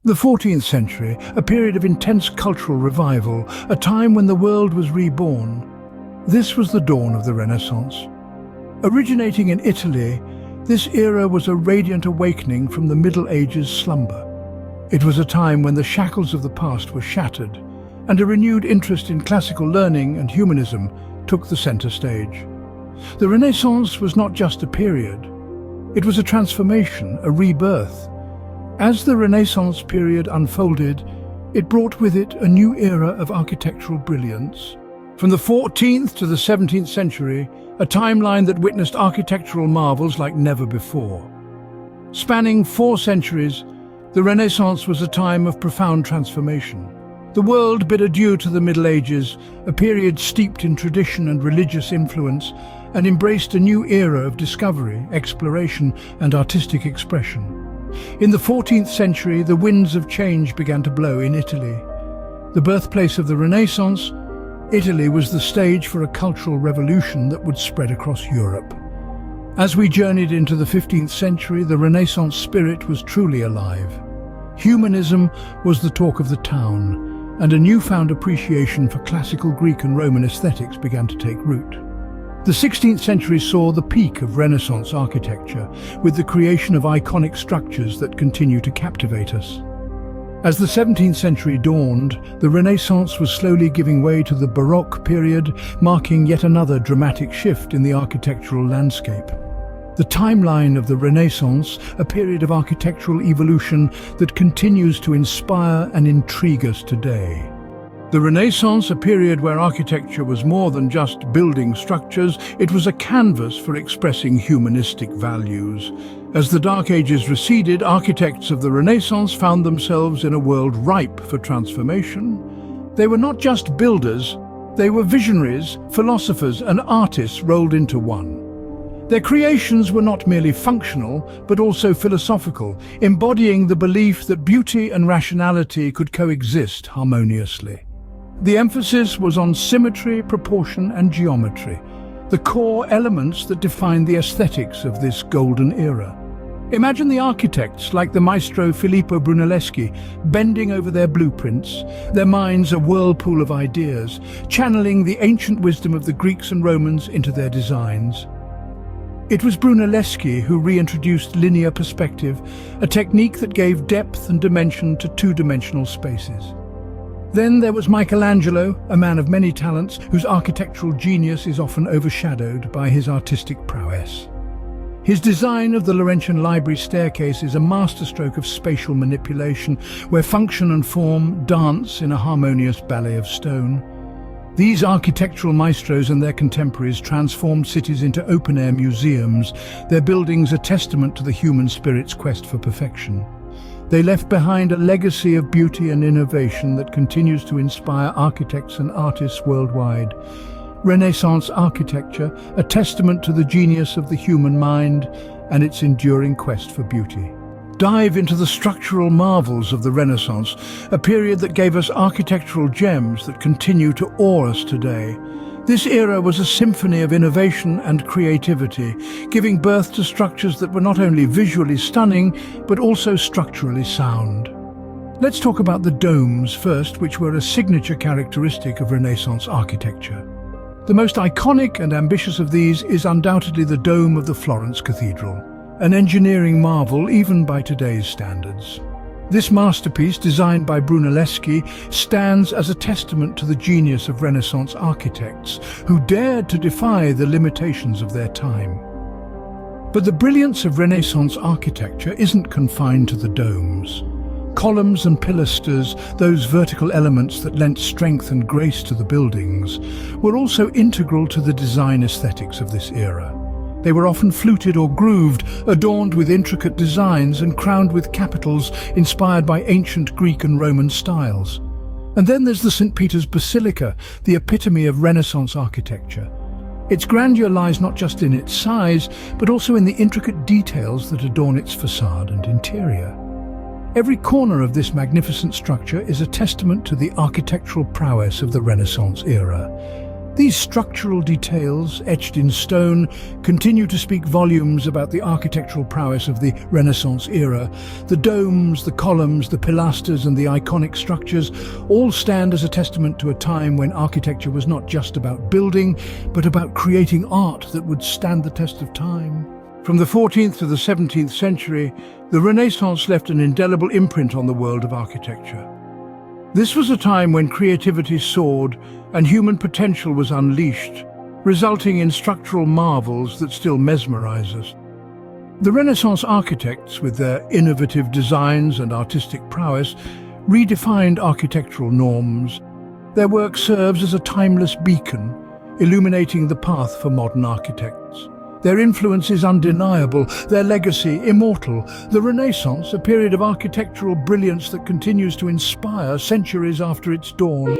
The 14th century, a period of intense cultural revival, a time when the world was reborn. This was the dawn of the Renaissance. Originating in Italy, this era was a radiant awakening from the Middle Ages slumber. It was a time when the shackles of the past were shattered, and a renewed interest in classical learning and humanism took the center stage. The Renaissance was not just a period. It was a transformation, a rebirth. As the Renaissance period unfolded, it brought with it a new era of architectural brilliance. From the 14th to the 17th century, a timeline that witnessed architectural marvels like never before. Spanning 4 centuries, the Renaissance was a time of profound transformation. The world bid adieu to the Middle Ages, a period steeped in tradition and religious influence, and embraced a new era of discovery, exploration, and artistic expression. In the 14th century, the winds of change began to blow in Italy. The birthplace of the Renaissance, Italy was the stage for a cultural revolution that would spread across Europe. As we journeyed into the 15th century, the Renaissance spirit was truly alive. Humanism was the talk of the town, and a newfound appreciation for classical Greek and Roman aesthetics began to take root. The 16th century saw the peak of Renaissance architecture, with the creation of iconic structures that continue to captivate us. As the 17th century dawned, the Renaissance was slowly giving way to the Baroque period, marking yet another dramatic shift in the architectural landscape. The timeline of the Renaissance, a period of architectural evolution that continues to inspire and intrigue us today. The Renaissance, a period where architecture was more than just building structures, it was a canvas for expressing humanistic values. As the Dark Ages receded, architects of the Renaissance found themselves in a world ripe for transformation. They were not just builders, they were visionaries, philosophers, and artists rolled into one. Their creations were not merely functional, but also philosophical, embodying the belief that beauty and rationality could coexist harmoniously. The emphasis was on symmetry, proportion, and geometry, the core elements that defined the aesthetics of this golden era. Imagine the architects like the maestro Filippo Brunelleschi bending over their blueprints, their minds a whirlpool of ideas, channeling the ancient wisdom of the Greeks and Romans into their designs. It was Brunelleschi who reintroduced linear perspective, a technique that gave depth and dimension to two-dimensional spaces. Then there was Michelangelo, a man of many talents whose architectural genius is often overshadowed by his artistic prowess. His design of the Laurentian Library staircase is a masterstroke of spatial manipulation, where function and form dance in a harmonious ballet of stone. These architectural maestros and their contemporaries transformed cities into open-air museums, their buildings a testament to the human spirit's quest for perfection. They left behind a legacy of beauty and innovation that continues to inspire architects and artists worldwide. Renaissance architecture, a testament to the genius of the human mind and its enduring quest for beauty. Dive into the structural marvels of the Renaissance, a period that gave us architectural gems that continue to awe us today. This era was a symphony of innovation and creativity, giving birth to structures that were not only visually stunning, but also structurally sound. Let's talk about the domes first, which were a signature characteristic of Renaissance architecture. The most iconic and ambitious of these is undoubtedly the dome of the Florence Cathedral, an engineering marvel even by today's standards. This masterpiece, designed by Brunelleschi, stands as a testament to the genius of Renaissance architects who dared to defy the limitations of their time. But the brilliance of Renaissance architecture isn't confined to the domes. Columns and pilasters, those vertical elements that lent strength and grace to the buildings, were also integral to the design aesthetics of this era. They were often fluted or grooved, adorned with intricate designs and crowned with capitals inspired by ancient Greek and Roman styles. And then there's the St. Peter's Basilica, the epitome of Renaissance architecture. Its grandeur lies not just in its size, but also in the intricate details that adorn its facade and interior. Every corner of this magnificent structure is a testament to the architectural prowess of the Renaissance era. These structural details, etched in stone, continue to speak volumes about the architectural prowess of the Renaissance era. The domes, the columns, the pilasters and the iconic structures all stand as a testament to a time when architecture was not just about building, but about creating art that would stand the test of time. From the 14th to the 17th century, the Renaissance left an indelible imprint on the world of architecture. This was a time when creativity soared and human potential was unleashed, resulting in structural marvels that still mesmerize us. The Renaissance architects, with their innovative designs and artistic prowess, redefined architectural norms. Their work serves as a timeless beacon, illuminating the path for modern architects. Their influence is undeniable, their legacy immortal. The Renaissance, a period of architectural brilliance that continues to inspire centuries after its dawn.